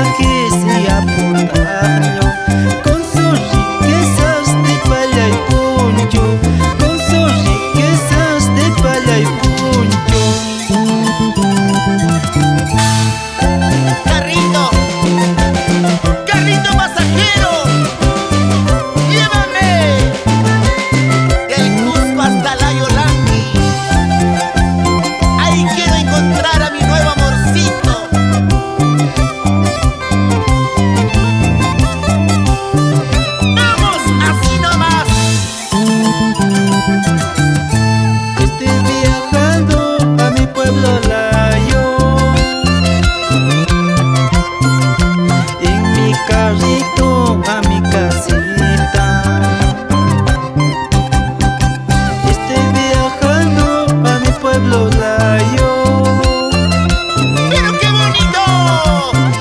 paisajes y apuntarlo con sus riquezas de pala y puncho, con sus riquezas de pala y puncho. Carrito, carrito pasajero, llévame del Cusco hasta la Yolandi. Ahí quiero encontrar a mi nuevo amorcito. ¡Vamos, así nomás! Estoy viajando a mi pueblo Layo, en mi carrito a mi casita. Estoy viajando a mi pueblo Layo, ¡Pero qué bonito!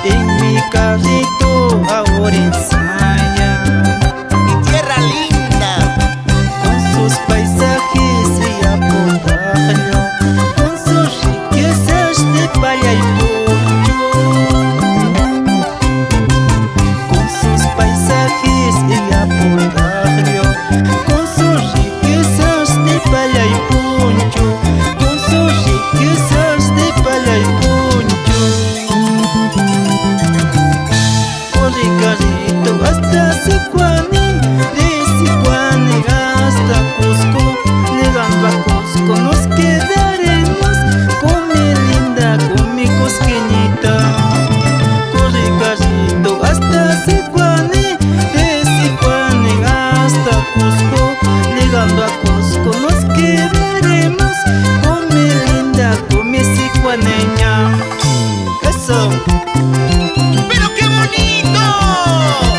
en mi carrito a Orizaya, ¡Mi tierra linda! con sus paisajes y apuntarlo con sus riquezas de pala y puncho, con sus paisajes y apuntarlo con sus riquezas de pala y puncho, con sus riquezas de pala y puncho. Corre carrito hasta Sicuani, de Sicuani hasta Cusco, llegando a Cusco nos quedaremos con mi linda, con mi cosqueñita. Corre carrito hasta Sicuani, de Sicuani hasta Cusco, llegando a Cusco nos quedaremos con mi linda, con mi sicuaneña. Eso. ¡Pero qué bonito!